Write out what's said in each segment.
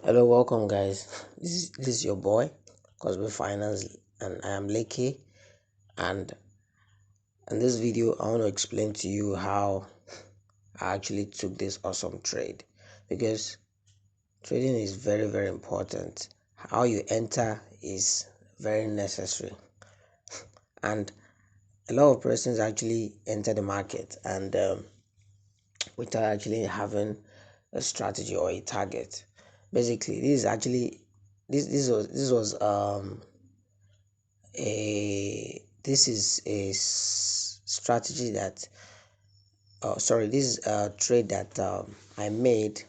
Hello, welcome guys. This is your boy KOSB Finance, and I am Leke. And in this video, I want to explain to you how I actually took this awesome trade, because trading is very important. How you enter is very necessary, and a lot of persons actually enter the market and without actually having a strategy or a target. Basically, this is actually this was this is a strategy that sorry, this is a trade that I made,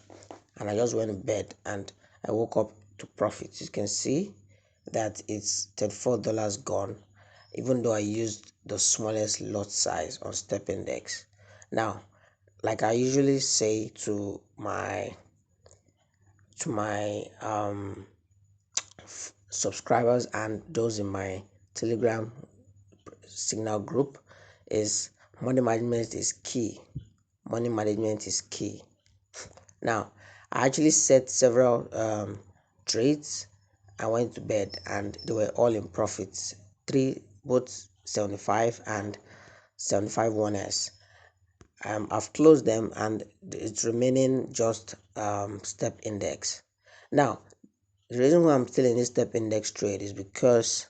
and I just went to bed and I woke up to profits. You can see that it's $34 gone, even though I used the smallest lot size on step index. Now, like I usually say to my subscribers and those in my Telegram signal group, is money management is key. Money management is key. Now, I actually set several trades. I went to bed and they were all in profits. Both 75 and 75 1s. I've closed them and it's remaining just step index. Now, the reason why I'm still in this step index trade is because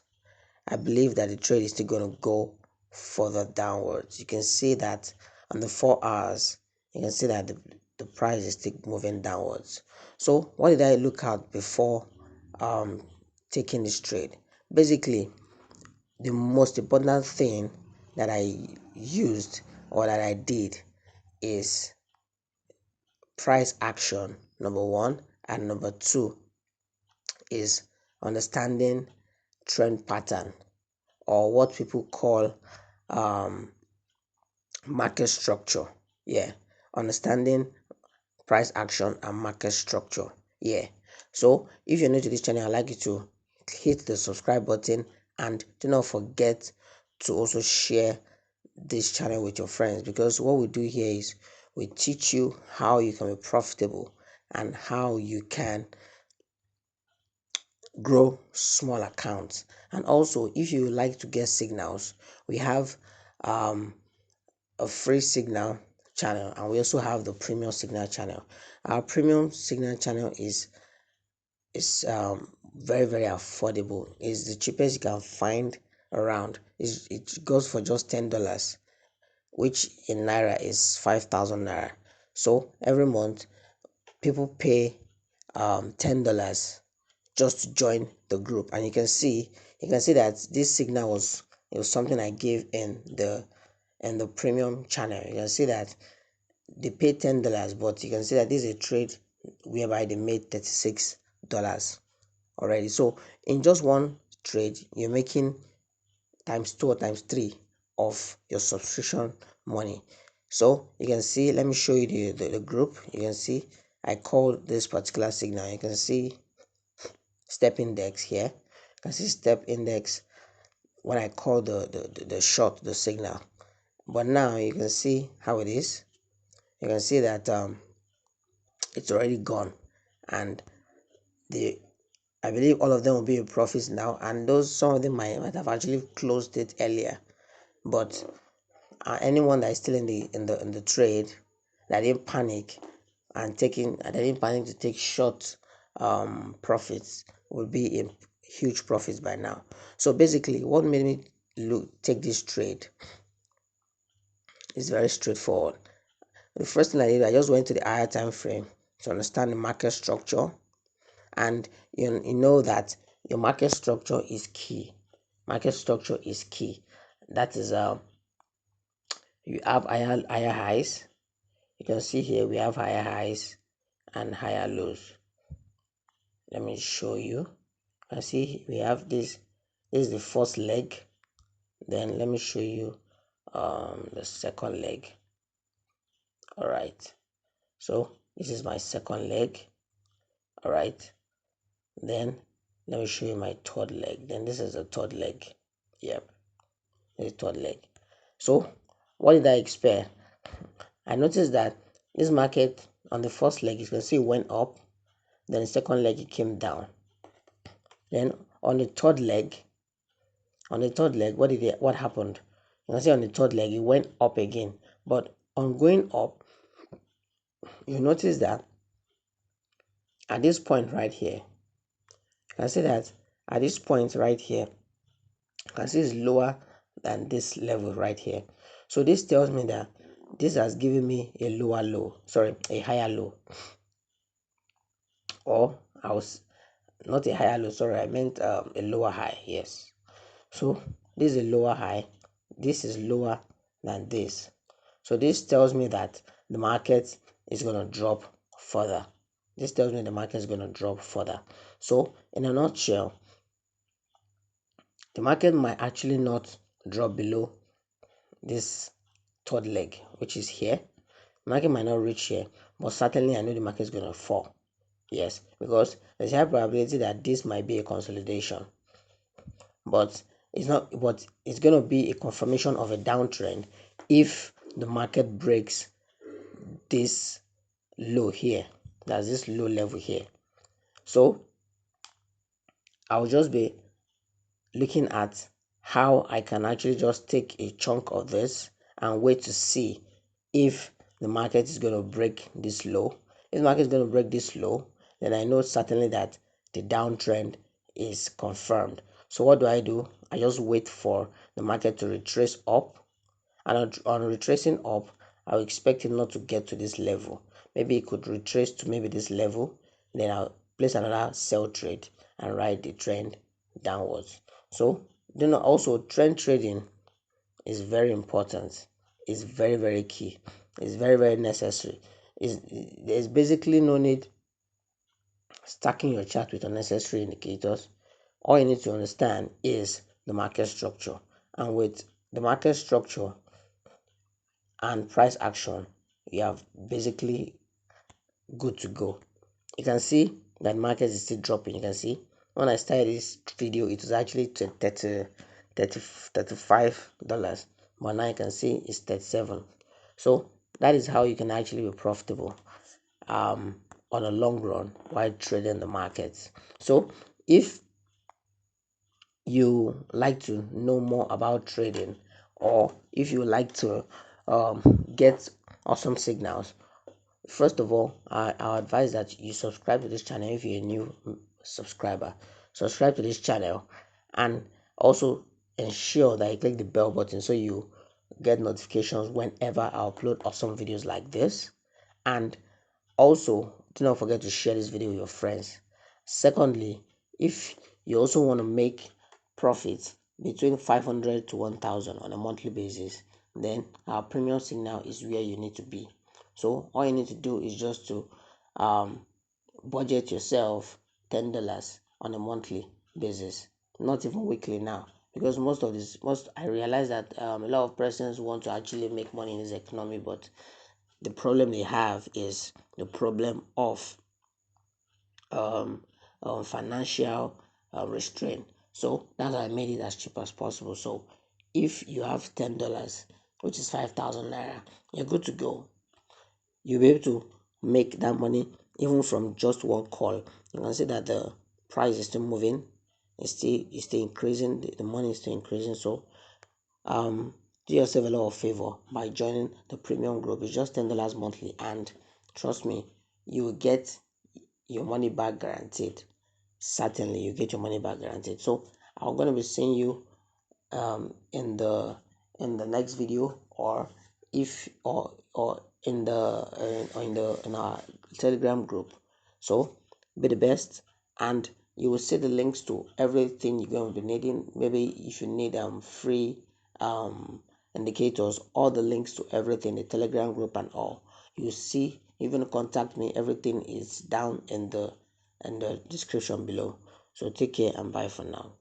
I believe that the trade is still going to go further downwards. You can see that on the 4 hours, you can see that the price is still moving downwards. So what did I look at before taking this trade? Basically, the most important thing that I used or that I did is price action, number one, and number two is understanding trend pattern, or what people call market structure. Understanding price action and market structure. So if you're new to this channel, I'd like you to hit the subscribe button, and do not forget to also share this channel with your friends, because what we do here is we teach you how you can be profitable and how you can grow small accounts. And also, if you like to get signals, we have a free signal channel, and we also have the premium signal channel. Our premium signal channel is very affordable. It's the cheapest you can find around. It goes for just $10, which in naira is 5,000 naira. So every month people pay $10 just to join the group. And you can see that this signal was something I gave in the premium channel. You can see that they paid $10, but you can see that this is a trade whereby they made $36 already. So in just one trade, you're making times 2 or times 3 of your subscription money. So you can see, let me show you the group. You can see I call this particular signal. You can see step index here. You can see step index when I call the short, the signal. But now you can see how it is. You can see that it's already gone, and I believe all of them will be in profits now, and some of them might have actually closed it earlier. But anyone that is still in the trade, that didn't panic to take short profits, will be in huge profits by now. So basically, what made me take this trade is very straightforward. The first thing I did, I just went to the higher time frame to understand the market structure. And you know that your market structure is key. Market structure is key. That is you have higher highs. You can see here we have higher highs and higher lows. Let me show you. You can see we have this. This is the first leg. Then let me show you the second leg. All right. So this is my second leg. All right. Then let me show you my third leg. Then this is the third leg. Yep, the third leg. So what did I expect? I noticed that this market on the first leg, you can see it went up, then the second leg it came down. Then on the third leg, what happened? You can see on the third leg it went up again, but on going up, you notice that at this point right here, you can see that at this point right here, you can see it's lower than this level right here. So this tells me that this has given me a lower low, sorry, a higher low, or I was not a higher low, sorry, I meant a lower high. Yes, so this is a lower high, this is lower than this. So this tells me that the market is going to drop further. This tells me the market is going to drop further. So in a nutshell, the market might actually not drop below this third leg, which is here. The market might not reach here, but certainly I know the market is going to fall. Yes, because there's a high probability that this might be a consolidation, but it's not, but it's going to be a confirmation of a downtrend if the market breaks this low here. That's this low level here. So I'll just be looking at how I can actually just take a chunk of this and wait to see if the market is going to break this low. If the market is going to break this low, then I know certainly that the downtrend is confirmed. So what do? I just wait for the market to retrace up, and on retracing up, I will expect it not to get to this level. Maybe it could retrace to maybe this level, then I'll place another sell trade and ride the trend downwards. So also trend trading is very important. It's very key. It's very necessary. There's basically no need stacking your chart with unnecessary indicators. All you need to understand is the market structure, and with the market structure and price action, you have basically good to go. You can see that market is still dropping. You can see when I started this video, it was actually $35, but now you can see it's 37. So that is how you can actually be profitable on a long run while trading the markets. So if you like to know more about trading, or if you like to get awesome signals, first of all, I advise that you subscribe to this channel. If you're a new subscriber, subscribe to this channel, and also ensure that you click the bell button so you get notifications whenever I upload awesome videos like this. And also, do not forget to share this video with your friends. Secondly, if you also want to make profits between 500 to 1000 on a monthly basis, then our premium signal is where you need to be. So all you need to do is just to budget yourself $10 on a monthly basis, not even weekly now, because most I realize that a lot of persons want to actually make money in this economy, but the problem they have is the problem of financial restraint. So that's why I made it as cheap as possible. So if you have $10, which is 5,000 naira, you're good to go. You'll be able to make that money even from just one call. You can see that the price is still moving, it's still increasing, the money is still increasing. So do yourself a lot of favor by joining the premium group. It's just $10 monthly, and trust me, you will get your money back guaranteed. Certainly you get your money back guaranteed. So I'm going to be seeing you in the next video, or if or in in our Telegram group. So be the best, and you will see the links to everything you're going to be needing. Maybe if you need free indicators, all the links to everything, the Telegram group and all, you see. Even contact me, everything is down in the description below. So take care and bye for now.